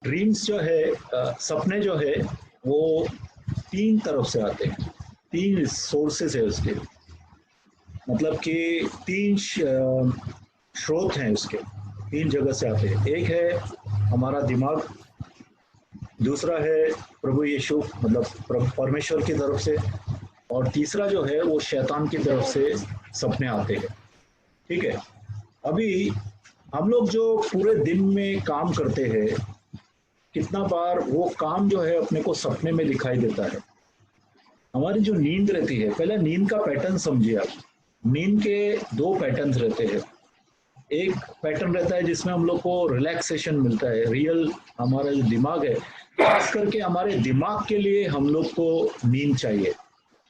Dreams जो है, सपने जो है वो तीन तरफ से आते हैं, तीन सोर्सेस है उसके, मतलब कि तीन स्रोत हैं उसके, तीन जगह से आते हैं। एक है हमारा दिमाग, दूसरा है प्रभु यीशु मतलब परमेश्वर की तरफ से, और तीसरा जो है वो शैतान की तरफ से सपने आते हैं। ठीक है। अभी हम लोग जो पूरे दिन में काम करते हैं, कितना बार वो काम जो है अपने को सपने में दिखाई देता है। हमारी जो नींद रहती है, पहले नींद का पैटर्न समझिए आप। नींद के दो पैटर्न्स रहते हैं। एक पैटर्न रहता है जिसमें हम लोग को रिलैक्सेशन मिलता है, रियल हमारा जो दिमाग है, खास करके हमारे दिमाग के लिए हम लोग को नींद चाहिए,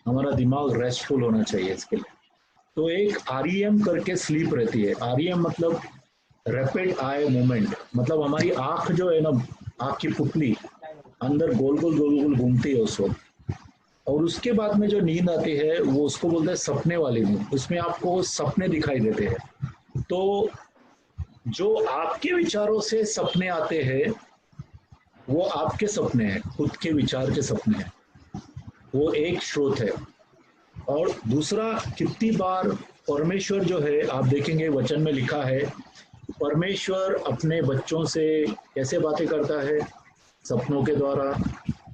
हमारा दिमाग रेस्टफुल होना चाहिए इसके लिए। तो एक आरईएम करके स्लीप रहती है। आरईएम मतलब रैपिड आई मूवमेंट, मतलब हमारी आंख जो है ना, आंख की पुतली अंदर गोल गोल गोल गोल घूमती है उस वक्त। और उसके बाद में जो नींद आती है वो उसको बोलते हैं सपने वाली नींद। उसमें आपको सपने दिखाई देते हैं। तो जो आपके विचारों से सपने आते हैं वो आपके सपने हैं, खुद के विचार के सपने हैं, वो एक स्रोत है। और दूसरा, कितनी बार परमेश्वर जो है, आप देखेंगे वचन में लिखा है, परमेश्वर अपने बच्चों से कैसे बातें करता है, सपनों के द्वारा,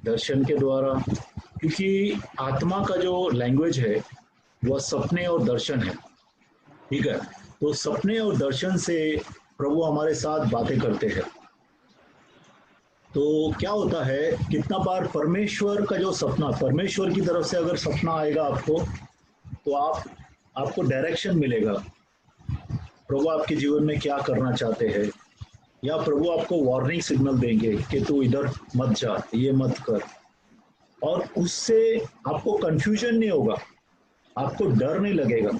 दर्शन के द्वारा। क्योंकि आत्मा का जो लैंग्वेज है वह सपने और दर्शन है। ठीक है। तो सपने और दर्शन से प्रभु हमारे साथ बातें करते हैं। तो क्या होता है, कितना बार परमेश्वर का जो सपना, परमेश्वर की तरफ से अगर सपना आएगा आपको, तो आपको डायरेक्शन मिलेगा, प्रभु आपके जीवन में क्या करना चाहते हैं, या प्रभु आपको वार्निंग सिग्नल देंगे कि तू इधर मत जा, ये मत कर। और उससे आपको कंफ्यूजन नहीं होगा, आपको डर नहीं लगेगा।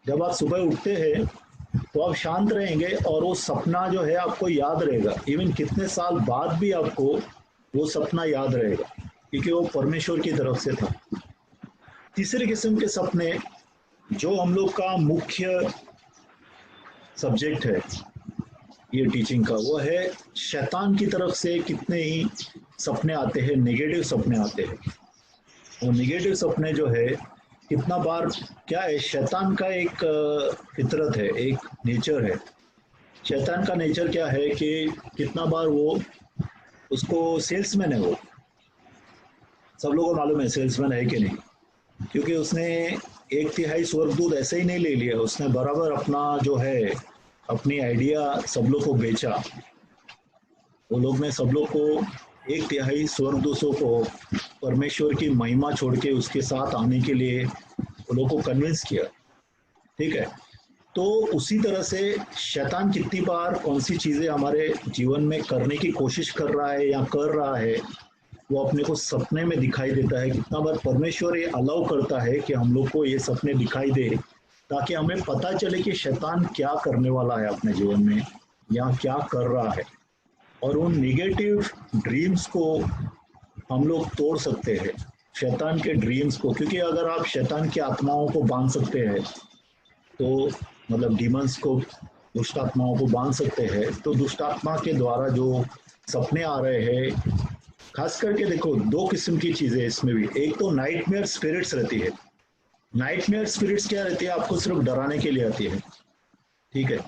जब आप सुबह उठते हैं तो आप शांत रहेंगे और वो सपना जो है आपको याद रहेगा, इवन कितने साल बाद भी आपको वो सपना याद रहेगा, क्योंकि वो परमेश्वर की तरफ से था। तीसरे किस्म के सपने, जो हम लोग का मुख्य सब्जेक्ट है ये टीचिंग का, वो है शैतान की तरफ से कितने ही सपने आते हैं, नेगेटिव सपने आते हैं। वो नेगेटिव सपने जो है, कितना बार क्या है, शैतान का एक फितरत है, एक नेचर है। शैतान का नेचर क्या है कि कितना बार वो, उसको सेल्समैन है वो, सब लोगों को मालूम है सेल्समैन है कि नहीं, क्योंकि उसने 1/3 स्वर्गदूत ऐसे ही नहीं ले लिया, उसने बराबर अपना जो है, अपनी आइडिया सब लोग को बेचा। वो लोग ने सब लोग को 1/3 स्वर्गदूतों को परमेश्वर की महिमा छोड़ के उसके साथ आने के लिए वो लोग को कन्विंस किया। ठीक है। तो उसी तरह से शैतान कितनी बार कौन सी चीजें हमारे जीवन में करने की कोशिश कर रहा है या कर रहा है, वो अपने को सपने में दिखाई देता है। कितना बार परमेश्वर ये अलाउ करता है कि हम लोग को ये सपने दिखाई दे, ताकि हमें पता चले कि शैतान क्या करने वाला है अपने जीवन में या क्या कर रहा है। और उन निगेटिव ड्रीम्स को हम लोग तोड़ सकते हैं, शैतान के ड्रीम्स को। क्योंकि अगर आप शैतान की आत्माओं को बांध सकते हैं, तो मतलब डीमंस को, दुष्ट आत्माओं को बांध सकते हैं, तो दुष्ट आत्मा के द्वारा जो सपने आ रहे हैं, खास करके देखो दो किस्म की चीजें इसमें भी। एक तो नाइटमेयर स्पिरिट्स रहती है। नाइटमेयर स्पिरिट्स क्या रहती है, आपको सिर्फ डराने के लिए आती है। ठीक है।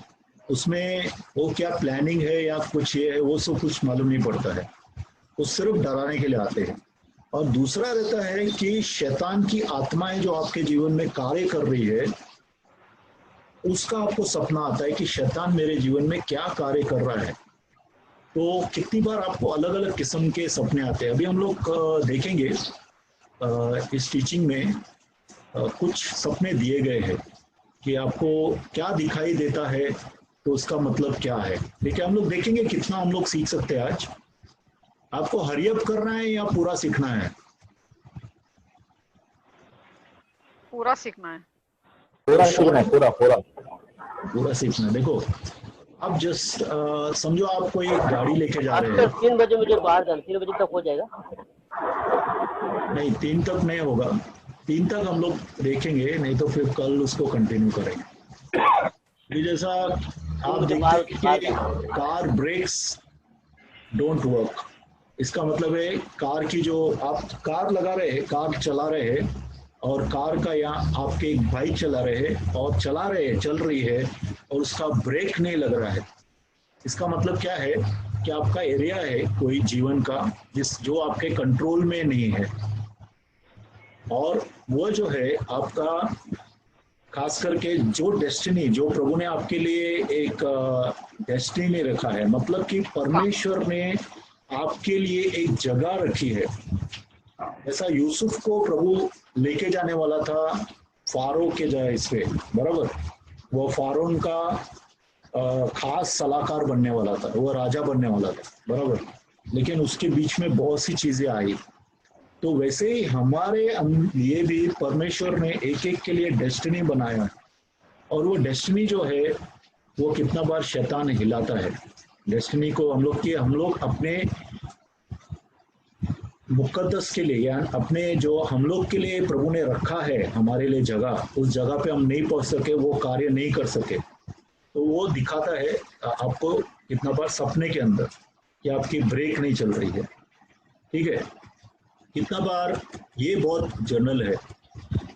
उसमें वो क्या प्लानिंग है या कुछ ये है, वो सब कुछ मालूम नहीं पड़ता है, वो सिर्फ डराने के लिए आते हैं। और दूसरा रहता है कि शैतान की आत्माएं जो आपके जीवन में कार्य कर रही है, उसका आपको सपना आता है कि शैतान मेरे जीवन में क्या कार्य कर रहा है। तो कितनी बार आपको अलग अलग किस्म के सपने आते हैं। अभी हम लोग देखेंगे इस टीचिंग में कुछ सपने दिए गए हैं कि आपको क्या दिखाई देता है, तो उसका मतलब क्या है। ठीक है। हम लोग देखेंगे कितना हम लोग सीख सकते हैं आज। आपको हरियप करना है या पूरा सीखना है? पूरा सीखना है। पूरा सीखना है, पूरा पूरा पूरा सीखना है। देखो, अब जस्ट समझो आप कोई गाड़ी लेके जा रहे हैं। 3 बजे मुझे बाहर जाना, 3 बजे तक हो जाएगा? नहीं, 3 तक नहीं होगा, 3 तक हम लोग देखेंगे, नहीं तो फिर कल उसको कंटिन्यू करेंगे। जैसा आप देखते हैं कि कार ब्रेक्स डोंट वर्क। इसका मतलब है कार की जो आप कार लगा रहे हैं, कार चला रहे हैं, और कार का या आपके एक बाइक चला रहे हैं और चला रहे हैं, चल रही है, और उसका ब्रेक नहीं लग रहा है। इसका मतलब क्या है कि आपका एरिया है कोई जीवन का जो आपके कंट्रोल में नहीं है, और वो जो है आपका खास करके जो डेस्टिनी, जो प्रभु ने आपके लिए एक डेस्टिनी रखा है, मतलब कि परमेश्वर ने आपके लिए एक जगह रखी है। ऐसा यूसुफ को प्रभु लेके जाने वाला था फारो के जगह इस पे, बराबर। वो फारोन का खास सलाहकार बनने वाला था, वो राजा बनने वाला था, बराबर। लेकिन उसके बीच में बहुत सी चीजें आई। तो वैसे ही हमारे लिए भी परमेश्वर ने एक एक के लिए डेस्टिनी बनाया है, और वो डेस्टिनी जो है वो कितना बार शैतान हिलाता है डेस्टिनी को। हम लोग अपने मुकद्दस के लिए, या अपने जो हम लोग के लिए प्रभु ने रखा है हमारे लिए जगह, उस जगह पे हम नहीं पहुंच सके, वो कार्य नहीं कर सके, तो वो दिखाता है आपको कितना बार सपने के अंदर कि आपकी ब्रेक नहीं चल रही है। ठीक है, कितना बार, ये बहुत जनरल है,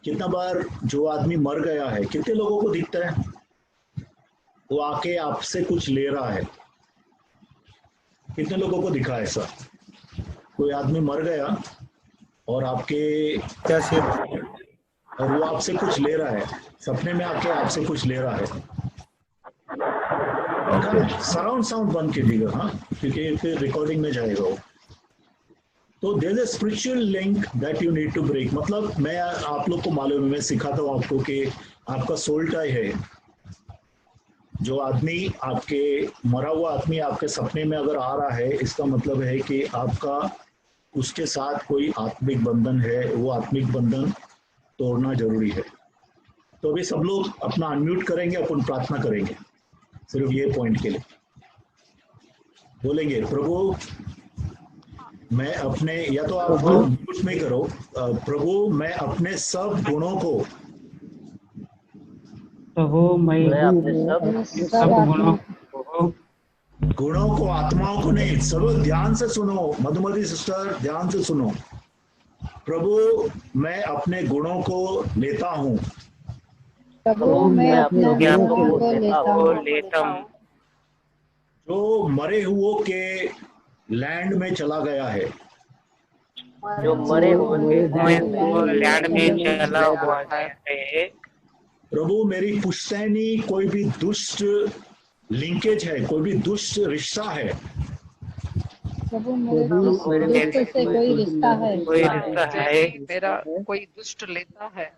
कितना बार जो आदमी मर गया है, कितने लोगों को दिखता है वो आके आपसे कुछ ले रहा है? कितने लोगों को दिखा है ऐसा? कोई आदमी मर गया और और वो आपसे कुछ ले रहा है, सपने में आके आपसे कुछ ले रहा है। सराउंड साउंड बंद कीजिएगा, हाँ, क्योंकि फिर रिकॉर्डिंग में जाएगा वो। तो there is a spiritual link that you need to break. मतलब मैं, आप लोग को मालूम है, मैं सिखाता हूँ आपको कि आपका सोल टाई है। जो आदमी आपके, मरा हुआ आदमी आपके सपने में अगर आ रहा है, इसका मतलब है कि आपका उसके साथ कोई आत्मिक बंधन है, वो आत्मिक बंधन तोड़ना जरूरी है। तो अभी सब लोग अपना अनम्यूट करेंगे, अपन प्रार्थना करेंगे सिर्फ ये पॉइंट के लिए। बोलेंगे, प्रभु मैं अपने, या तो आप म्यूट में करो, प्रभु मैं अपने सब गुणों को, प्रभु मैं अपने सब गुणों को, आत्माओं को नहीं, सब ध्यान से सुनो, मधुमती सिस्टर ध्यान से सुनो। प्रभु मैं अपने गुणों को लेता हूँ, प्रभु मैं अपने गुणों को लेता हूँ जो मरे हुओं के लैंड में चला गया है, जो मरे हुए लैंड में चला हुआ है। प्रभु मेरी पुश्तैनी कोई भी दुष्ट लिंकेज है, कोई भी दुष्ट रिश्ता है, प्रभु मेरे दुष्ट से कोई रिश्ता है, मेरा कोई दुष्ट लेता है,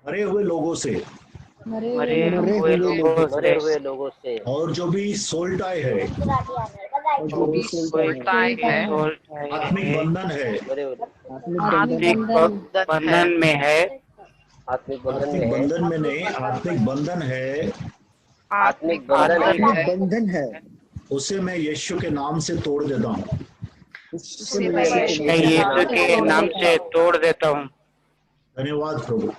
मरे हुए लोगों से, मरे हुए लोगों से, और जो भी सोल टाई है, जो भी सोलताई है, आत्मिक बंधन है, आत्मिक बंधन में है, आत्मिक आत्मिक बंधन में नहीं, आत्मिक बंधन है, आत्मिक बंधन है, उसे मैं यीशु के नाम से तोड़ देता हूँ, उसे मैं यीशु यीशु के नाम से तोड़ देता हूँ। धन्यवाद प्रभु,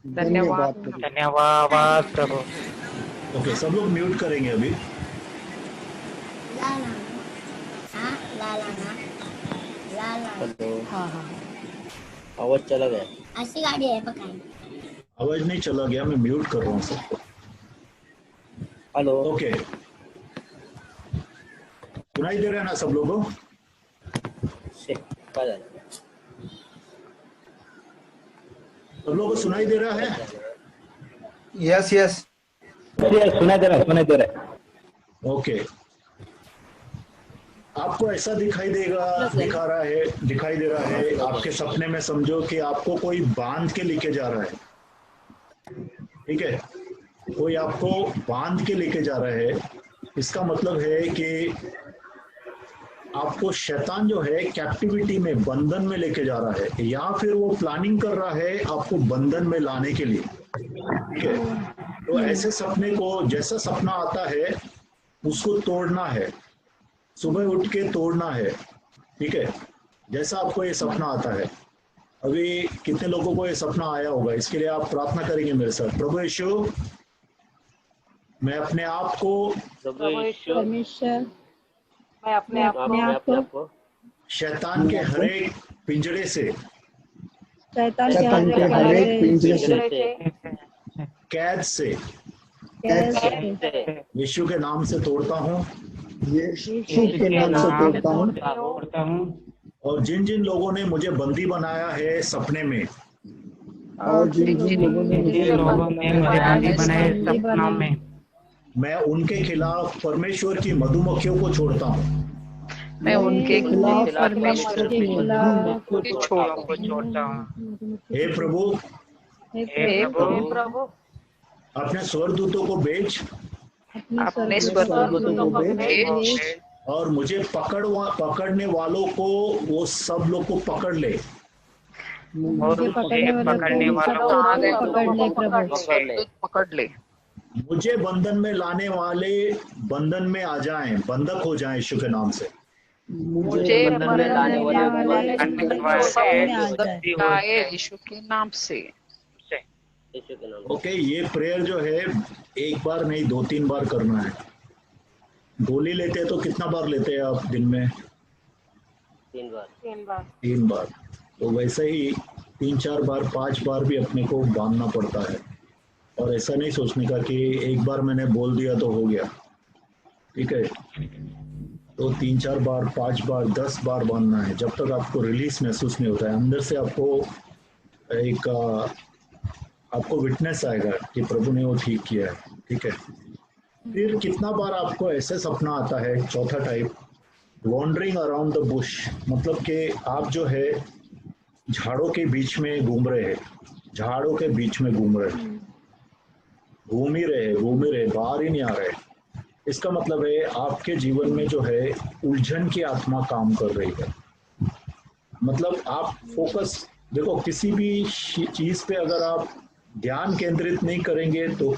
धन्यवाद धन्यवाद प्रभु। ओके, सब लोग म्यूट करेंगे अभी। आवाज चला गया, ऐसी गाड़ी है पकाई, आवाज नहीं चला गया, मैं म्यूट कर रहा हूँ सबको। हेलो, ओके, सुनाई दे रहा है ना सब लोगों को? सब लोगों को सुनाई दे रहा है? यस यस सुनाई दे रहा है। ओके, आपको ऐसा दिखाई दे रहा है आपके सपने में, समझो कि आपको कोई बांध के लेके जा रहा है। ठीक है, कोई आपको बांध के लेके जा रहा है। इसका मतलब है कि आपको शैतान जो है कैप्टिविटी में, बंधन में लेके जा रहा है, या फिर वो प्लानिंग कर रहा है आपको बंधन में लाने के लिए। ठीक है, तो ऐसे सपने को, जैसा सपना आता है उसको तोड़ना है, सुबह उठ के तोड़ना है। ठीक है, जैसा आपको ये सपना आता है। अभी कितने लोगों को ये सपना आया होगा, इसके लिए आप प्रार्थना करेंगे मेरे साथ। प्रभु यीशु, मैं अपने आप को परमेश्वर मैं अपने आप को शैतान के हर एक पिंजरे से, शैतान के हर एक पिंजरे से, कैद से यीशु के नाम से तोड़ता हूँ, यीशु के नाम से तोड़ता हूँ। और जिन जिन लोगों ने मुझे बंदी बनाया है सपने में, और जिन लोगों ने मुझे बंदी बनाए सपनों में, मैं उनके खिलाफ परमेश्वर की मधुमक्खियों को छोड़ता हूँ। मैं उनके खिलाफ परमेश्वर के खिलाफ छोड़ों को छोड़ता हूँ। हे प्रभु, हे प्रभु अपने स्वर्गदूतों को भेज अपने स्वर्गदूतों को भेज और मुझे पकड़ने वालों को, वो सब लोग को पकड़ ले। और पकड़ने वालों को पकड़ ले। मुझे बंधन में लाने वाले बंधन में आ जाएं, बंधक हो जाएं यीशु के नाम से। मुझे बंधन में लाने वाले यीशु के नाम से। यीशु के नाम। ओके, ये प्रेयर जो है एक बार नहीं 2-3 बार करना है। गोली लेते हैं तो कितना बार लेते हैं आप दिन में? 3 बार। 3 बार। तो वैसे ही 3-4 बार 5 बार भी अपने को बांधना पड़ता है। और ऐसा नहीं सोचने का कि एक बार मैंने बोल दिया तो हो गया, ठीक है। तो 3-4 बार 5 बार 10 बार बांधना है, जब तक आपको रिलीज महसूस नहीं होता है। अंदर से आपको विटनेस आएगा कि प्रभु ने वो ठीक किया है, ठीक है। फिर कितना बार आपको ऐसे सपना आता है, चौथा type, wandering around the bush, मतलब कि आप जो है झाड़ों के बीच में घूम रहे हैं, झाड़ों के बीच में घूम रहे हैं, घूम ही रहे, बाहर ही नहीं आ रहे। इसका मतलब है आपके जीवन में जो है उलझन की आत्मा काम कर रही है। मतलब आप फोकस, देखो किसी भी चीज पे अगर आप ध्यान केंद्रित नहीं करेंगे तो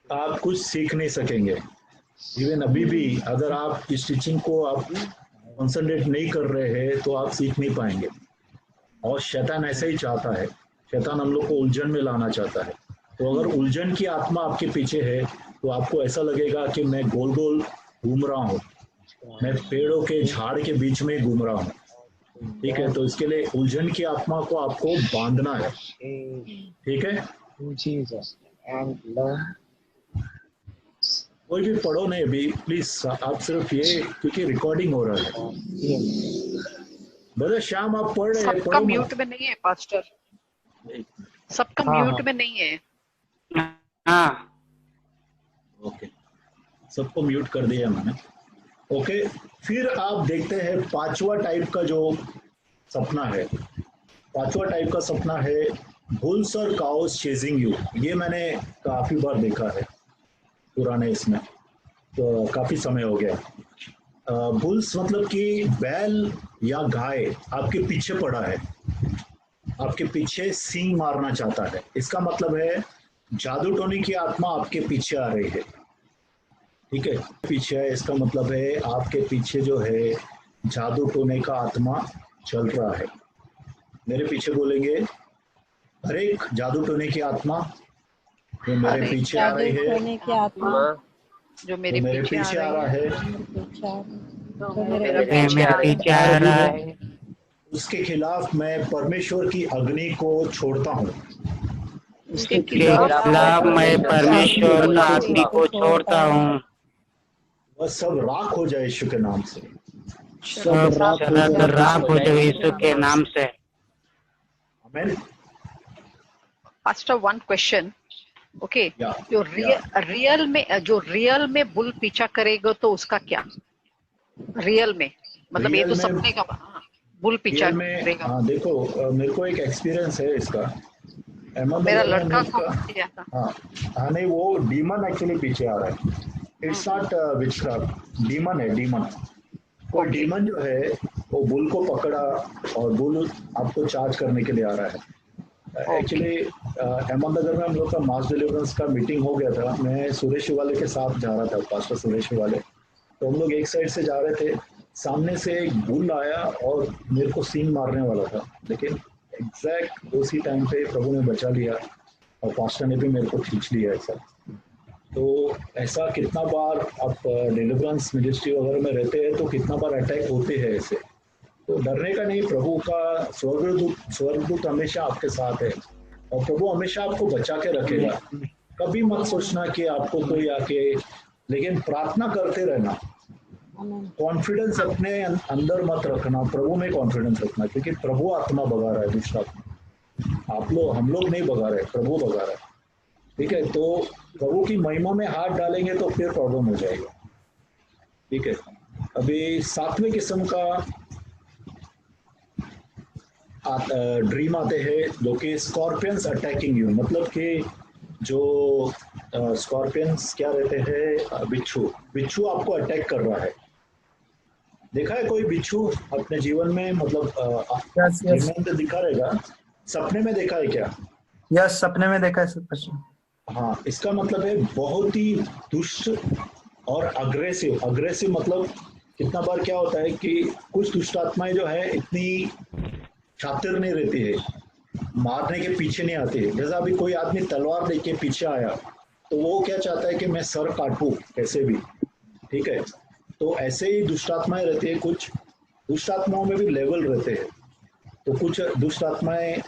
आप कुछ सीख नहीं सकेंगे। इवन अभी भी अगर आप इस टीचिंग को आप कंसंट्रेट नहीं कर रहे हैं तो आप सीख नहीं पाएंगे। और शैतान ऐसा ही चाहता है, शैतान हम लोग को उलझन में लाना चाहता है। तो अगर उलझन की आत्मा आपके पीछे है तो आपको ऐसा लगेगा कि मैं गोल गोल घूम रहा हूँ, मैं पेड़ों के झाड़ के बीच में घूम रहा हूँ, ठीक है। तो इसके लिए उलझन की आत्मा को आपको बांधना है, ठीक है। कोई भी पढ़ो नहीं अभी प्लीज, आप सिर्फ ये, क्योंकि रिकॉर्डिंग हो रहा है। ब्रदर श्याम आप पढ़ रहे हैं, सबका म्यूट में नहीं है पास्टर, सबका म्यूट में नहीं है। हाँ ओके, सबको म्यूट कर दिया मैंने। ओके, फिर आप देखते हैं 5वां टाइप का जो सपना है। 5वां टाइप का सपना है बुल्स और काउस चेजिंग यू। ये मैंने काफी बार देखा है पुराने इसमें, तो काफी समय हो गया। बुल्स मतलब कि बैल या गाय आपके पीछे पड़ा है, आपके पीछे सींग मारना चाहता है। इसका मतलब है जादू टोने की आत्मा आपके पीछे आ रही है, ठीक है। पीछे है, इसका मतलब है आपके पीछे जो है जादू टोने का आत्मा चल रहा है। मेरे पीछे बोलेंगे, हर एक जादू टोने की आत्मा जो मेरे पीछे आ रही है, जो मेरे पीछे आ रहा है, मेरे पीछे आ रहा है, उसके खिलाफ मैं परमेश्वर की अग्नि को छोड़ता हूँ। उसके खिलाफ मैं परमेश्वर का अग्नि को छोड़ता हूँ। वह सब राख हो जाए यीशु के नाम से, सब राख हो जाए यीशु के नाम से। आमीन। Pastor, one question, okay. या, जो रियल में बुल पीछा करेगा तो उसका क्या? रियल में मतलब ये तो सपने का, बुल पीछा करेगा। हाँ देखो, मेरे को एक एक्सपीरियंस है इसका। मेरा लड़का को किया था। हाँ नहीं, वो डीमन एक्चुअली पीछे आ रहा है। इट्स नॉट विचक्राफ्ट, डीमन है, डीमन। कोई डीमन जो है वो बुल को पकड़ा और बुल आपको चार्ज करने के लिए आ रहा है। एक्चुअली अहमदनगर में हम लोग का मास डिलीवरेंस का मीटिंग हो गया था। मैं सुरेश शिवाले के साथ जा रहा था, पास्टर सुरेश शिवाले। तो हम लोग एक साइड से जा रहे थे, सामने से एक बुल आया और मेरे को सीन मारने वाला था, लेकिन एग्जैक्ट उसी टाइम पे प्रभु ने बचा लिया और पास्टर ने भी मेरे को खींच लिया ऐसा। तो ऐसा कितना बार आप डिलीवरेंस मिनिस्ट्री वगैरह में रहते हैं तो कितना बार अटैक होते हैं ऐसे। तो डरने का नहीं, प्रभु का स्वर्गदूत हमेशा आपके साथ है और प्रभु हमेशा आपको बचा के रखेगा। कभी मत सोचना कि आपको कोई आके, लेकिन प्रार्थना करते रहना, कॉन्फिडेंस अपने अंदर मत रखना, प्रभु में कॉन्फिडेंस रखना, क्योंकि प्रभु आत्मा भगा रहा है, दुष्ट आत्मा। हम लोग नहीं भगा रहे, प्रभु भगा रहा है। ठीक है, तो प्रभु की महिमा में हाथ डालेंगे तो फिर प्रॉब्लम हो जाएगा। ठीक है, अभी 7वें किस्म का ड्रीम आते हैं जो कि स्कॉर्पियंस अटैकिंग यू, मतलब कि जो स्कॉर्पियंस क्या रहते हैं, बिच्छू आपको अटैक कर रहा है। देखा है कोई बिच्छू अपने जीवन में, मतलब जीवन में दिखा रहेगा, सपने में देखा है क्या? यस, सपने में देखा है सर। हाँ, इसका मतलब है बहुत ही दुष्ट और अग्रेसिव मतलब कितना बार क्या होता है कि कुछ दुष्ट आत्माएं जो है इतनी शातिर नहीं रहती है, मारने के पीछे नहीं आती है। जैसा अभी कोई आदमी तलवार लेके पीछे आया तो वो क्या चाहता है कि मैं सर काटूं कैसे भी। ठीक है, तो ऐसे ही दुष्ट आत्माएं रहती है। कुछ दुष्ट आत्माओं में भी लेवल रहते हैं, तो कुछ दुष्ट आत्माएं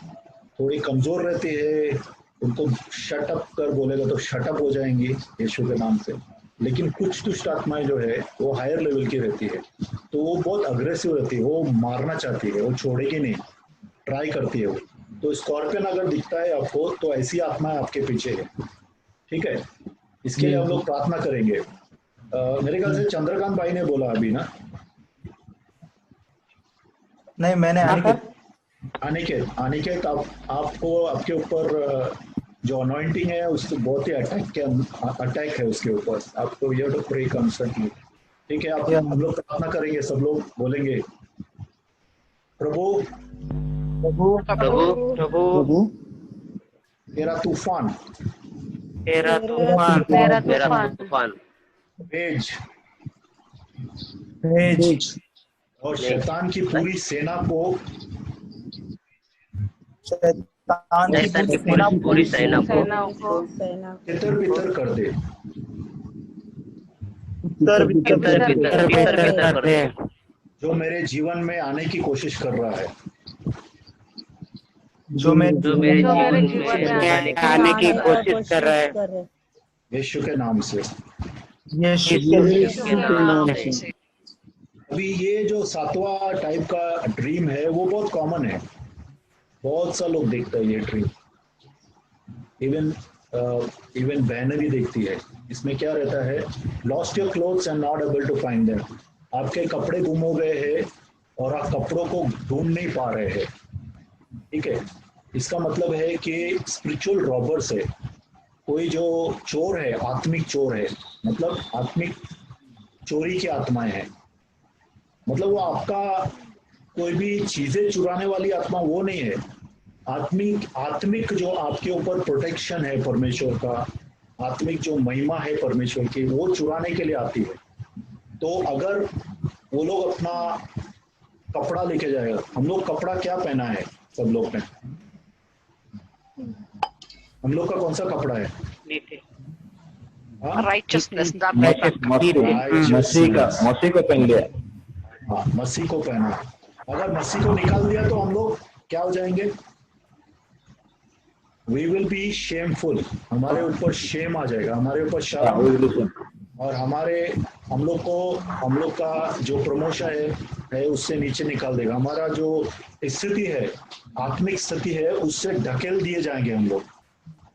थोड़ी कमजोर रहती है, उनको शट अप कर बोलेगा तो शट अप हो जाएंगी यीशु के नाम से। लेकिन कुछ दुष्ट आत्माएं जो है वो हायर लेवल की रहती है, तो वो बहुत अग्रेसिव रहती है, वो मारना चाहती है, वो छोड़ेगी नहीं, ट्राई करती है वो। तो स्कॉर्पियन अगर दिखता है आपको तो ऐसी आत्माएं आपके पीछे है। ठीक है, इसके लिए हम लोग प्रार्थना करेंगे। मेरे ख्याल से चंद्रकांत भाई ने बोला अभी ना, नहीं मैंने अनिकेत आपको आपके ऊपर जो अनॉइंटिंग है उसको बहुत ही अटैक है उसके ऊपर, आपको you have to pray constantly. ठीक है, आप हम लोग प्रार्थना करेंगे, सब लोग बोलेंगे प्रभु प्रभु प्रभु प्रभु तेरा तूफान भेज और शैतान की पूरी सेना को तितर-बितर कर दे। जो मेरे जीवन में आने की कोशिश कर रहा है, जो मेरे जीवन में आने की कोशिश कर रहा है, यीशु के नाम से। अभी ये जो 7वां टाइप का ड्रीम है वो बहुत कॉमन है, बहुत सा लोग देखता है ये ड्रीम, इवन बहनें भी देखती है। इसमें क्या रहता है, lost your clothes and not able to find them, आपके कपड़े गुम हो गए हैं और आप कपड़ों को ढूंढ नहीं पा रहे हैं। ठीक है, इसका मतलब है कि स्पिरिचुअल रॉबर्स है, कोई जो चोर है, आत्मिक चोर है, मतलब आत्मिक चोरी की आत्माएं हैं। मतलब वो आपका कोई भी चीजें चुराने वाली आत्मा वो नहीं है, आत्मिक जो आपके ऊपर प्रोटेक्शन है परमेश्वर का, आत्मिक जो महिमा है परमेश्वर की, वो चुराने के लिए आती है। तो अगर वो लोग अपना कपड़ा लेके जाएगा, हम लोग कपड़ा क्या पहना है सब लोग ने, हम लोग का कौन सा कपड़ा है? राइचसनेस, मसीह को पहन लिया। हाँ, मसीह को पहना। अगर मसीह को निकाल दिया तो हम लोग क्या हो जाएंगे? We will be shameful, हमारे ऊपर शेम आ जाएगा, हमारे ऊपर शर्म, और हम लोग का जो प्रमोशन है उससे नीचे निकाल देगा। हमारा जो स्थिति है, आत्मिक स्थिति है, उससे ढकेल दिए जाएंगे हम लोग,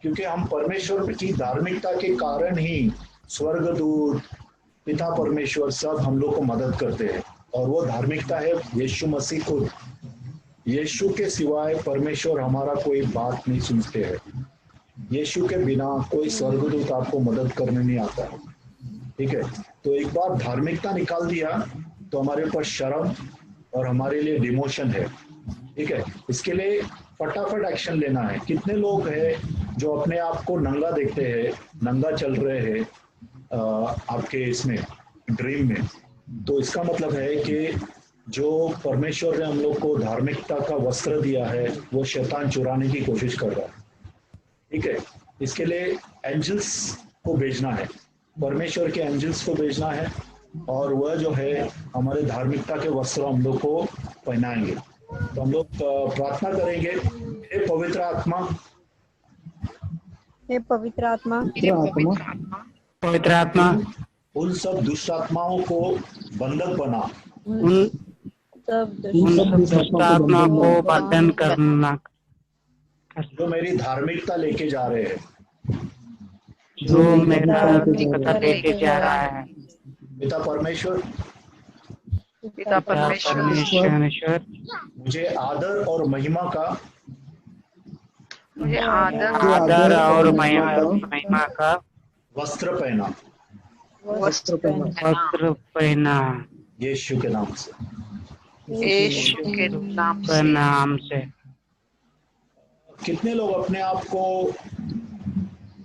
क्योंकि हम परमेश्वर की धार्मिकता के कारण ही स्वर्गदूत, पिता परमेश्वर सब हम लोग को मदद करते हैं। और वो धार्मिकता है यीशु मसीह खुद। यीशु के सिवाय परमेश्वर हमारा कोई बात नहीं सुनते हैं। यीशु के बिना कोई स्वर्गदूत आपको मदद करने नहीं आता है। ठीक है, तो एक बार धार्मिकता निकाल दिया तो हमारे ऊपर शर्म और हमारे लिए डिमोशन है। ठीक है, इसके लिए फटाफट एक्शन लेना है। कितने लोग हैं जो अपने आप को नंगा देखते हैं, नंगा चल रहे हैं आपके इसमें ड्रीम में? तो इसका मतलब है कि जो परमेश्वर ने हम लोग को धार्मिकता का वस्त्र दिया है वो शैतान चुराने की कोशिश कर रहा है। ठीक है, इसके लिए एंजल्स को भेजना है, परमेश्वर के एंजल्स को भेजना है, और वह जो है हमारे धार्मिकता के वस्त्र हम लोग को पहनाएंगे। तो हम लोग प्रार्थना करेंगे, हे पवित्र आत्मा, हे पवित्र आत्मा, पवित्र आत्मा, उन सब दुष्ट आत्माओं को बंधक बना, उन सब दुष्ट आत्मा को बंधन करना, जो मेरी धार्मिकता लेके जा रहे हैं, जो मेरा धार्मिकता लेके जा रहा है। पिता परमेश्वर, पिता परमेश्वर, मुझे आदर और महिमा का, मुझे आदर आदर और महिमा का वस्त्र पहना, वस्त्र वस्त्र पहना, यीशु के नाम से। यीशु के नाम से। कितने लोग अपने आप को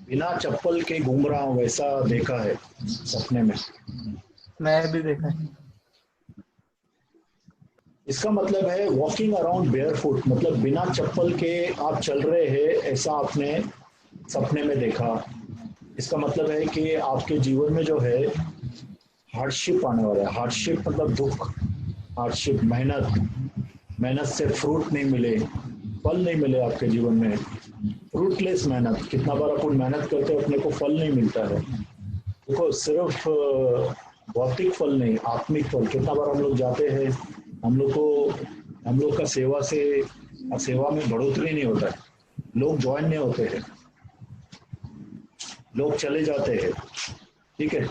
बिना चप्पल के घूम रहा हूं वैसा देखा है सपने में? मैं भी देखा है। इसका मतलब है वॉकिंग अराउंड बेयरफुट, मतलब बिना चप्पल के आप चल रहे हैं, ऐसा आपने सपने में देखा। इसका मतलब है कि आपके जीवन में जो है हार्डशिप आने वाला है। हार्डशिप मतलब दुख, हार्डशिप मेहनत से फ्रूट नहीं मिले, फल नहीं मिले आपके जीवन में, फ्रूटलेस मेहनत। कितना बार अपन मेहनत करते हैं अपने को फल नहीं मिलता है। देखो सिर्फ भौतिक फल नहीं, आत्मिक फल। कितना बार हम लोग जाते हैं, हम लोग का सेवा में बढ़ोतरी नहीं होता है, लोग ज्वाइन नहीं होते हैं, लोग चले जाते हैं, ठीक है।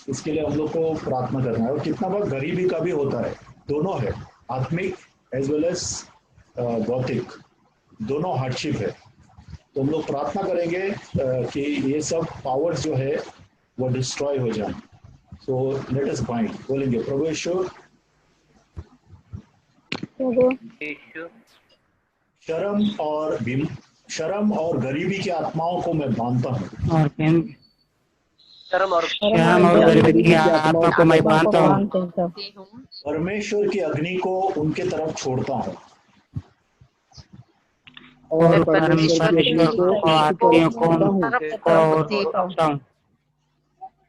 इसके लिए हम लोग को प्रार्थना करना है। और कितना बार गरीबी का भी होता है, दोनों है, आत्मिक एज वेल एज भौतिक, दोनों हार्डशिप है। तो हम लोग प्रार्थना करेंगे कि ये सब पावर्स जो है वो डिस्ट्रॉय हो जाए। सो लेट अस बाइंड, बोलेंगे प्रभु यीशु, शर्म और गरीबी की आत्माओं को मैं बांधता हूँ, और शर्म और गरीबी की आत्मा को मैं बांधता हूँ। परमेश्वर की अग्नि को उनके तरफ छोड़ता हूँ, और परमेश्वर को आत्मियों को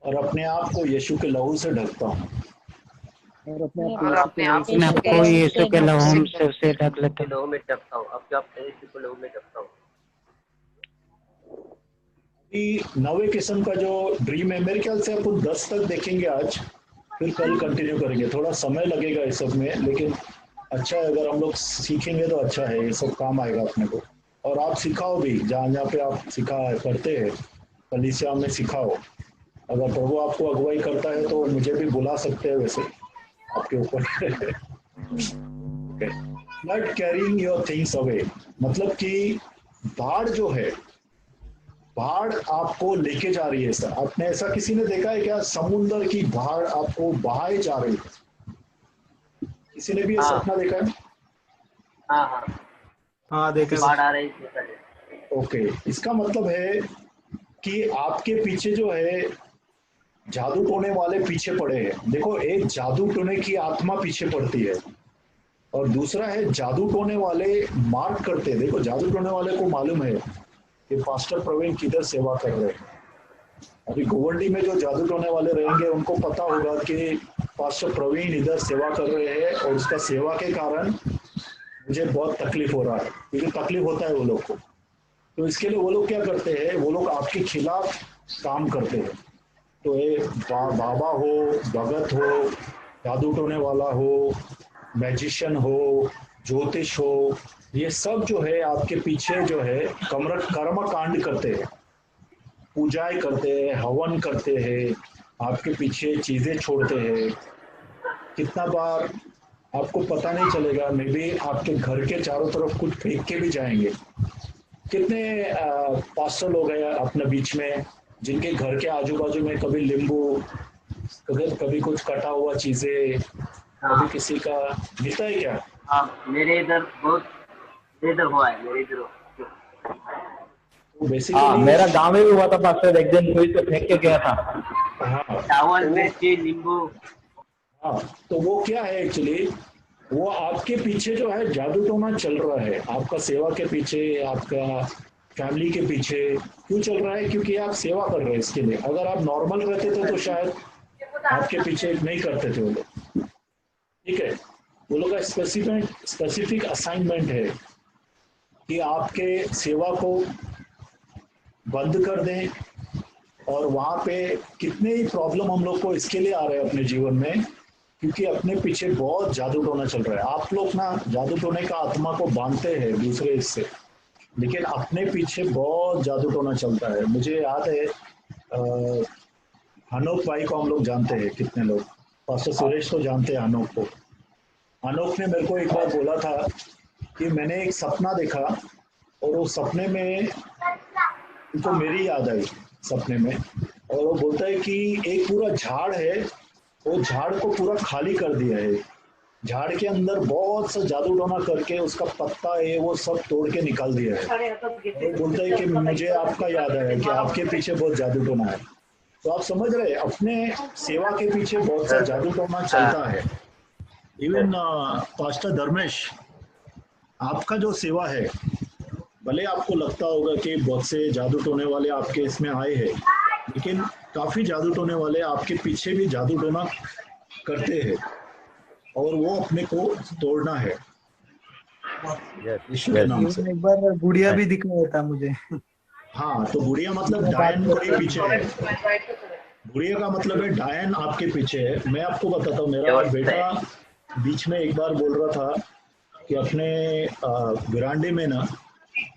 और अपने आप को यीशु के लहू से ढकता हूँ, और अपने आप को यीशु के लहू से ढक लेता हूँ। लहू में ढकता हूँ, अपने आप यीशु के लहू में ढकता हूँ। नवे किस्म का जो ड्रीम है, मेरे ख्याल से अपन 10 तक देखेंगे आज, फिर कल कंटिन्यू करेंगे। थोड़ा समय लगेगा इस सब में, लेकिन अच्छा है अगर हम लोग सीखेंगे तो अच्छा है, ये सब काम आएगा अपने को। और आप सिखाओ भी, जहाँ पे आप करते हैं कलीसिया में सिखाओ। अगर प्रभु आपको अगुवाई करता है तो मुझे भी बुला सकते हैं वैसे आपके ऊपर। Not carrying your things away, मतलब कि बाढ़ जो है, बाढ़ आपको लेके जा रही है। सर आपने ऐसा किसी ने देखा है क्या, समुद्र की बाढ़ आपको बहाए जा रही है? किसी ने भी ये सपना देखा है? हाँ देखा। बाढ़ आ रही है। ओके, इसका मतलब है कि आपके पीछे जो है जादू टोने वाले पीछे पड़े हैं। देखो, एक जादू टोने की आत्मा पीछे पड़ती है और दूसरा है जादू टोने वाले मार्क करते हैं। देखो, जादू टोने वाले को मालूम है कि पास्टर प्रवीण किधर सेवा कर रहे हैं। अभी गोवर्डी में जो जादू टोने वाले रहेंगे उनको पता होगा कि पास्टर प्रवीण इधर सेवा कर रहे हैं और उसका सेवा के कारण मुझे बहुत तकलीफ हो रहा है, क्योंकि तकलीफ होता है वो लोग को। तो इसके लिए वो लोग क्या करते हैं, वो लोग आपके खिलाफ काम करते हैं। तो ये बाबा हो, भगत हो, जादू टोने वाला हो, मैजिशियन हो, ज्योतिष हो, ये सब जो है आपके पीछे जो है कर्म कांड करते हैं, पूजाएं करते हैं, हवन करते हैं, आपके पीछे चीजें छोड़ते हैं। कितना बार आपको पता नहीं चलेगा, मे बी आपके घर के चारों तरफ कुछ फेंक के भी जाएंगे। कितने पास्टर लोग हैं अपने बीच में जिनके घर के आजू बाजू में कभी नींबू, कभी कुछ कटा हुआ चीजें, कभी किसी का मिलता है क्या? हाँ, मेरे इधर हुआ है, मेरे इधर। तो बेसिकली मेरा गांव में भी हुआ था पास्टर, एक दिन मुझे तो फेंक के गया था। हाँ, चावल, मिर्ची, नींबू। हाँ, तो वो क्या है एक्चुअली, वो आपके पीछे जो है जादू टोना चल रहा है, आपका सेवा के पीछे, आपका फैमिली के पीछे क्यों चल रहा है? क्योंकि आप सेवा कर रहे हैं इसके लिए। अगर आप नॉर्मल रहते थे तो शायद आपके पीछे नहीं करते थे वो लोग। ठीक है, वो लोग का स्पेसिफिक असाइनमेंट है कि आपके सेवा को बंद कर दें। और वहाँ पे कितने ही प्रॉब्लम हम लोग को इसके लिए आ रहे हैं अपने जीवन में, क्योंकि अपने पीछे बहुत जादू टोना चल रहा है। आप लोग ना जादू टोने का आत्मा को बांधते हैं दूसरे इससे, लेकिन अपने पीछे बहुत जादू टोना चलता है। मुझे याद है अनोख भाई को हम लोग जानते हैं, कितने लोग, पास्टर सुरेश को जानते हैं अनोख को। अनोख ने मेरे को एक बार बोला था कि मैंने एक सपना देखा और उस सपने में उनको मेरी याद आई सपने में। और वो बोलता है कि एक पूरा झाड़ है, वो झाड़ को पूरा खाली कर दिया है। झाड़ के अंदर बहुत सा जादू टोना करके उसका पत्ता है वो सब तोड़ के निकाल दिया है। वो बोलता है कि मुझे आपका याद आया कि आपके पीछे बहुत जादू टोना है। तो आप समझ रहे हैं, अपने सेवा के पीछे बहुत सा जादू टोना चलता है। इवन पास्टर धर्मेश, आपका जो सेवा है, भले आपको लगता होगा कि बहुत से जादू टोने वाले आपके इसमें आए हैं, लेकिन काफी जादू टोने वाले आपके पीछे भी जादू टोना करते हैं और वो अपने को तोड़ना है। यीशु के नाम से। एक बार गुड़िया भी दिखाया था मुझे। हाँ, तो गुड़िया मतलब डायन को ही पीछे है। गुड़िया का मतलब है डायन आपके पीछे है। मैं आपको बताता हूँ, मेरा बेटा बीच में एक बार बोल रहा था कि अपने विरांडे में ना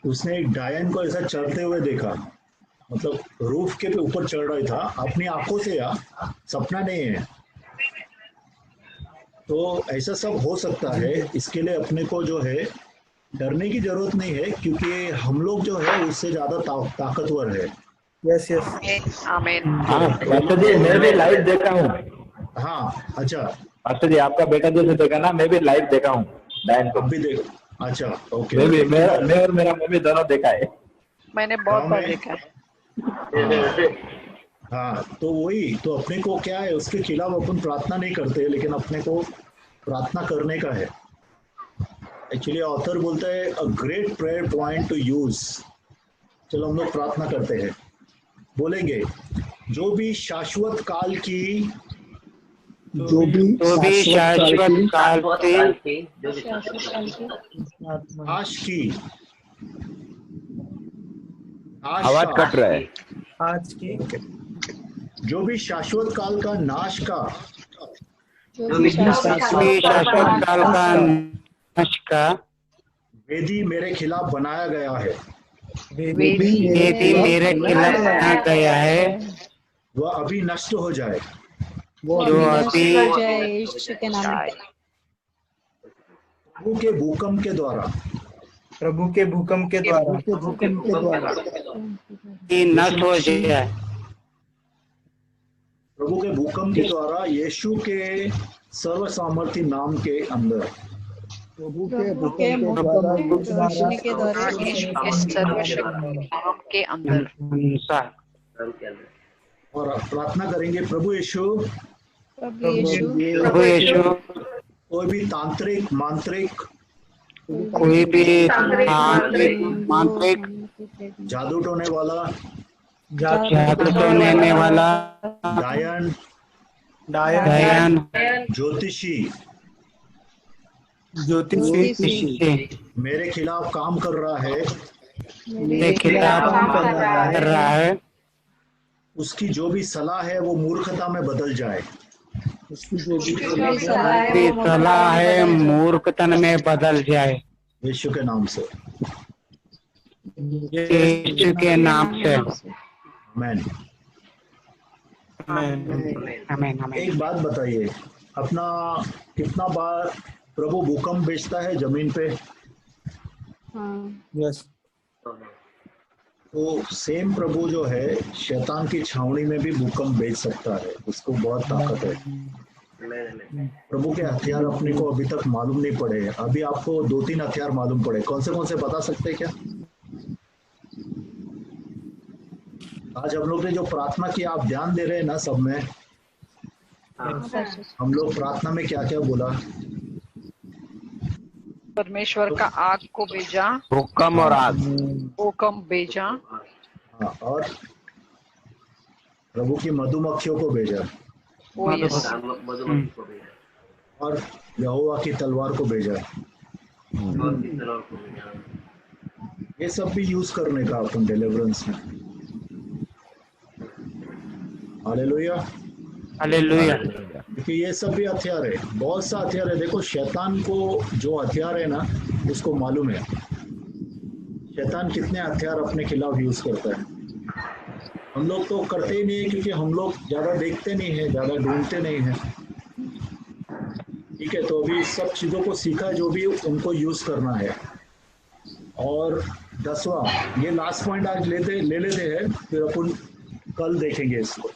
उसने एक डायन को ऐसा चढ़ते हुए देखा, मतलब रूफ के पे ऊपर चढ़ रहा था अपनी आंखों से, सपना नहीं है। तो ऐसा सब हो सकता है। इसके लिए अपने को जो है डरने की जरूरत नहीं है, क्योंकि हम लोग जो है उससे ज्यादा ताकतवर है। यस यस आमीन। हाँ पास्टर जी, मैं भी लाइव देखा हूँ। हाँ, अच्छा, पास्टर जी, आपका बेटा जैसे देखा ना, मैं भी लाइव देखा हूँ डायन को। आप भी देखो। अच्छा, ओके। मैं और मेरा मम्मी दोनों देखा है। मैंने बहुत बार देखा है। हाँ, तो वही तो अपने को क्या है, उसके खिलाफ अपन प्रार्थना नहीं करते, लेकिन अपने को प्रार्थना करने का है। एक्चुअली ऑथर बोलता है a great prayer point two use. चलो हम लोग प्रार्थना करते हैं, बोलेंगे जो भी शाश्वत काल की, जो भी शाश्वत काल की नाश की, आवाज कट रहा है। आज की जो भी शाश्वत काल का नाश का, जो भी शाश्वत काल का नाश का वेदी मेरे खिलाफ बनाया गया है, वेदी मेरे खिलाफ बनाया गया है, वह अभी नष्ट हो जाए। जो अभी यीशु के नाम में। प्रभु के भूकंप के द्वारा, प्रभु के भूकंप के द्वारा नष्ट हो जाए। प्रभु के भूकंप के द्वारा यीशु के सर्व सामर्थी नाम के अंदर, प्रभु के के रोशनी के द्वारा यीशु के सर्वशक्ति नाम के अंदर। और प्रार्थना करेंगे, प्रभु यीशु, प्रभु यीशु, कोई भी तांत्रिक, मांत्रिक, कोई भी मांत्रिक, जादू टोने वाला, जादू टोने वाला, डायन, ज्योतिषी मेरे खिलाफ काम कर रहा है, मेरे खिलाफ कर रहा है, उसकी जो भी सलाह है वो मूर्खता में बदल जाए। उसकी सलाह है मूर्खतन में बदल जाए। यीशु के नाम से, यीशु के नाम से। आमीन। आमीन। एक बात बताइए, अपना कितना बार प्रभु भूकंप भेजता है जमीन पे? यस। तो सेम प्रभु जो है शैतान की छावनी में भी भूकंप भेज सकता है, उसको बहुत ताकत है। प्रभु के हथियार अपने को अभी तक मालूम नहीं पड़े। अभी आपको 2-3 हथियार मालूम पड़े, कौन से बता सकते हैं क्या? आज हम लोग ने जो प्रार्थना की, आप ध्यान दे रहे हैं ना सब में? हम लोग प्रार्थना में क्या क्या बोला? परमेश्वर का आग को भेजा, हुक्म और आग। हुक्म भेजा, हाँ, और प्रभु की मधुमक्खियों को भेजा, ओ यस, मधुमक्खी को भेजा, और यहोवा की तलवार को भेजा। और की तलवार को भेजा। ये सब भी यूज करने का अपन डिलीवरेंस में। हालेलुया। हालेलुया। क्योंकि ये सब भी हथियार है, बहुत सा हथियार है। देखो, शैतान को जो हथियार है ना, उसको मालूम है शैतान कितने हथियार अपने खिलाफ यूज करता है। हम लोग तो करते ही नहीं है, क्योंकि हम लोग ज्यादा देखते नहीं है, ज्यादा ढूंढते नहीं है। ठीक है, तो अभी सब चीजों को सीखा, जो भी उनको यूज करना है। और 10वां, ये लास्ट पॉइंट आज ले लेते हैं, फिर अपन कल देखेंगे इसको।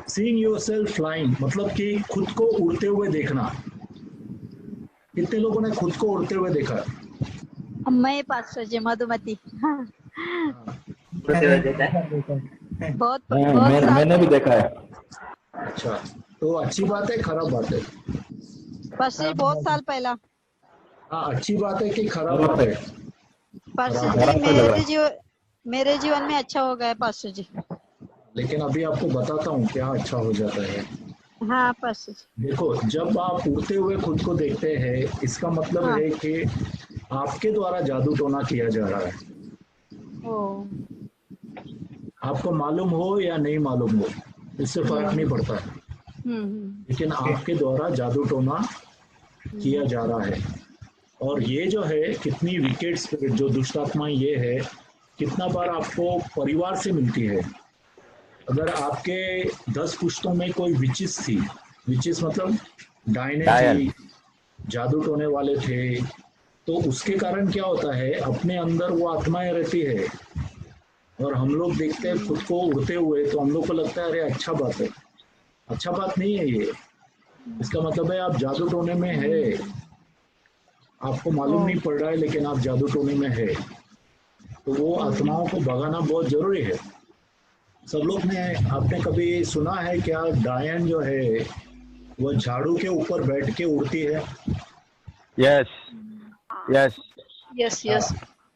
सीइंग योरसेल्फ फ्लाइंग, मतलब कि खुद को उड़ते हुए देखना। कितने लोगों ने खुद को उड़ते हुए देखा? मैं पास्टर जी मधुमती। बहुत मैंने भी देखा है। अच्छा, तो अच्छी बात है, खराब बात है? पास्टर जी बहुत साल पहला। हाँ, अच्छी बात है कि खराब बात है? पास्टर जी मेरे जीवन में अच्छा हो गया पास्टर जी। लेकिन अभी आपको बताता हूँ क्या अच्छा हो जाता है। हाँ पास्टर जी। देखो, जब आप उड़ते हुए खुद को देखते हैं, इसका मतलब हाँ। है कि आपके द्वारा जादू टोना किया जा रहा है। ओ, आपको मालूम हो या नहीं मालूम हो, इससे फर्क नहीं पड़ता है, लेकिन आपके द्वारा जादू टोना किया जा रहा है। और ये जो है, कितनी विकेट स्पिरिट, जो दुष्ट आत्माएं ये है, कितना बार आपको परिवार से मिलती है। अगर आपके 10 पुश्तों में कोई विचिस थी, विचिस मतलब डायने थी, जादू टोने वाले थे, तो उसके कारण क्या होता है, अपने अंदर वो आत्माएं रहती है। और हम लोग देखते हैं खुद को उड़ते हुए, तो हम लोग को लगता है अरे अच्छा बात है। अच्छा बात नहीं है ये। इसका मतलब है आप जादू टोने में है, आपको मालूम नहीं पड़ रहा है, लेकिन आप जादू टोने में है। तो वो आत्माओं को भगाना बहुत जरूरी है। सब लोग ने, आपने कभी सुना है क्या, डायन जो है वो झाड़ू के ऊपर बैठ के उड़ती है? यस यस यस यस,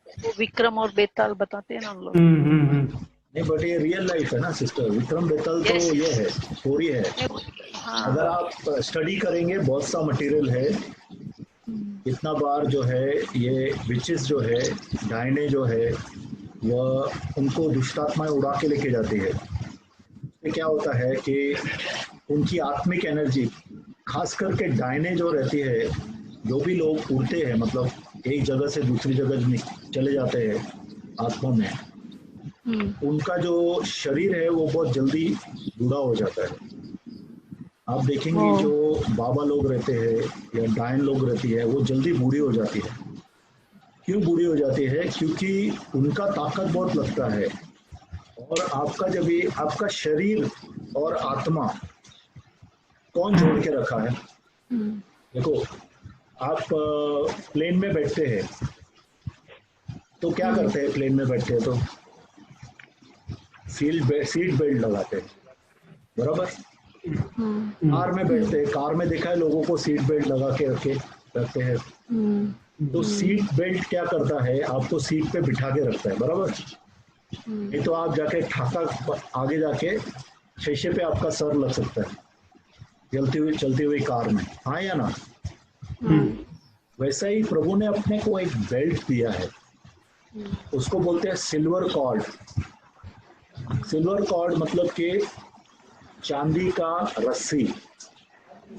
वो विक्रम और बेताल बताते हैं ना हम लोग। नहीं, बट ये रियल लाइफ है ना सिस्टर। विक्रम बेताल तो Yes. ये है, स्टोरी है। हाँ, अगर आप स्टडी करेंगे, बहुत सा मटेरियल है। इतना बार जो है, ये विचेस जो है, डायने जो है, वह उनको दुष्टात्माएं उड़ा के लेके जाती है। इससे क्या होता है कि उनकी आत्मिक एनर्जी, खास करके डायने जो रहती है, जो भी लोग उड़ते हैं, मतलब एक जगह से दूसरी जगह चले जाते हैं आत्मा में, उनका जो शरीर है वो बहुत जल्दी बूढ़ा हो जाता है। आप देखेंगे जो बाबा लोग रहते हैं या डायन लोग रहती है, वो जल्दी बूढ़ी हो जाती है। क्यों बूढ़ी हो जाती है? क्योंकि उनका ताकत बहुत लगता है। और आपका जब भी आपका शरीर और आत्मा कौन जोड़ के रखा है? देखो, आप प्लेन में बैठते हैं तो क्या करते हैं? प्लेन में बैठते हैं तो सीट बेल्ट लगाते हैं, बराबर। कार में बैठते हैं, कार में देखा है लोगों को सीट बेल्ट लगा के रखते हैं। तो सीट बेल्ट क्या करता है? आपको सीट पे बिठा के रखता है, बराबर। नहीं तो आप जाके ठाका आगे जाके शीशे पे आपका सर लग सकता है चलती हुई कार में, हाँ या ना? वैसा ही प्रभु ने अपने को एक बेल्ट दिया है, उसको बोलते हैं सिल्वर कॉर्ड। सिल्वर कॉर्ड मतलब कि चांदी का रस्सी,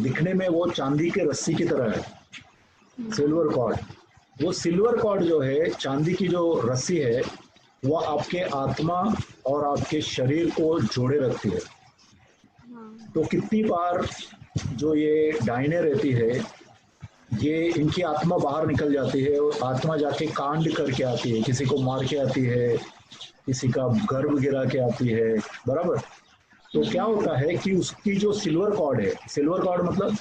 दिखने में वो चांदी के रस्सी की तरह है सिल्वर कॉर्ड। वो सिल्वर कॉर्ड जो है, चांदी की जो रस्सी है, वो आपके आत्मा और आपके शरीर को जोड़े रखती है। तो कितनी बार जो ये डायने रहती है, ये इनकी आत्मा बाहर निकल जाती है और आत्मा जाके कांड करके आती है, किसी को मार के आती है, किसी का गर्भ गिरा के आती है, बराबर। तो क्या होता है कि उसकी जो सिल्वर कॉर्ड है, सिल्वर कॉर्ड मतलब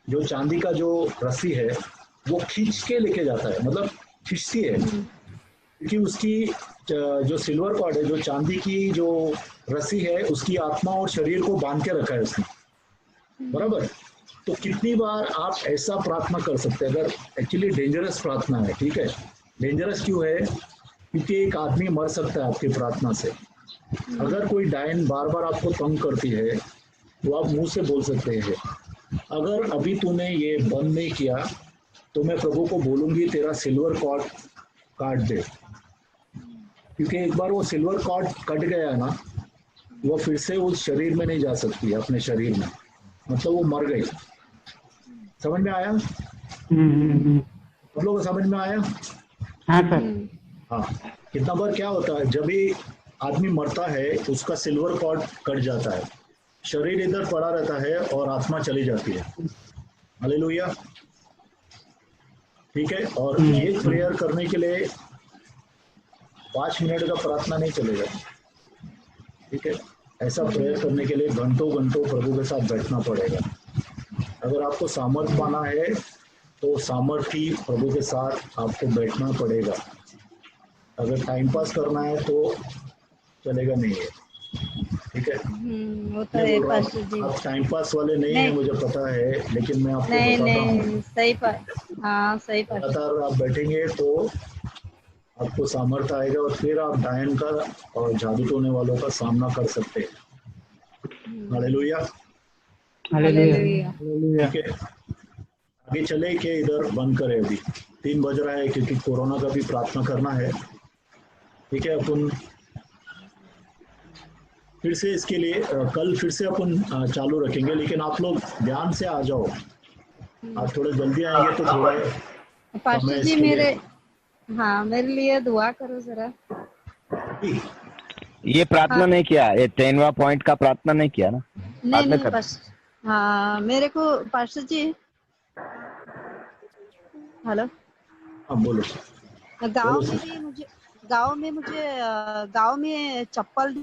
जो चांदी का जो रस्सी है, वो खींच के लेके जाता है, मतलब खींचती है, क्योंकि उसकी जो सिल्वर कॉर्ड है, जो चांदी की जो रस्सी है, उसकी आत्मा और शरीर को बांध के रखा है उसने, बराबर। तो कितनी बार आप ऐसा प्रार्थना कर सकते हैं? अगर एक्चुअली डेंजरस प्रार्थना है, ठीक है। डेंजरस क्यों है? क्योंकि एक आदमी मर सकता है आपकी प्रार्थना से। अगर कोई डायन बार बार आपको तंग करती है तो आप मुंह से बोल सकते हैं, अगर अभी तूने ये बंद नहीं किया तो मैं प्रभु को बोलूंगी तेरा सिल्वर कॉर्ड काट दे। क्योंकि एक बार वो सिल्वर कॉर्ड कट गया ना, वो फिर से उस शरीर में नहीं जा सकती है, अपने शरीर में, मतलब वो मर गई। समझ में आया? आप लोगों को समझ में आया? हाँ सर। हाँ। कितना बार क्या होता है, जब भी आदमी मरता है उसका सिल्वर कॉर्ड कट जाता है, शरीर इधर पड़ा रहता है और आत्मा चली जाती है। हालेलुया। ठीक है। और ये प्रेयर करने के लिए 5 मिनट का प्रार्थना नहीं चलेगा, ठीक है। ऐसा प्रेयर करने के लिए घंटों घंटों प्रभु के साथ बैठना पड़ेगा। अगर आपको सामर्थ पाना है तो सामर्थी प्रभु के साथ आपको बैठना पड़ेगा। अगर टाइम पास करना है तो चलेगा नहीं है, ठीक है। वो तो है पास्टर जी। आप टाइम पास वाले नहीं है, मुझे पता है, लेकिन मैं आपको बताता हूँ। सही हाँ सही लगातार आप बैठेंगे तो आपको सामर्थ्य आएगा और फिर आप डायन का और जादू टोने वालों का सामना कर सकते हैं। हालेलुया। हालेलुया। ठीक है। आगे चले कि इधर बंद करें? अभी 3 बज रहा है, क्योंकि कोरोना का भी प्रार्थना करना है, ठीक है। अपन फिर से इसके लिए कल फिर से अपन चालू रखेंगे, लेकिन आप लोग ध्यान से आ जाओ। आप थोड़े जल्दी आएंगे तो थोड़ा पास्टर जी मेरे लिए दुआ करो जरा। ये प्रार्थना नहीं किया, ये 10वां पॉइंट का प्रार्थना नहीं किया ना? नहीं हाँ मेरे को पास्टर जी। हेलो। हाँ बोलो। गांव में मुझे गांव में चप्पल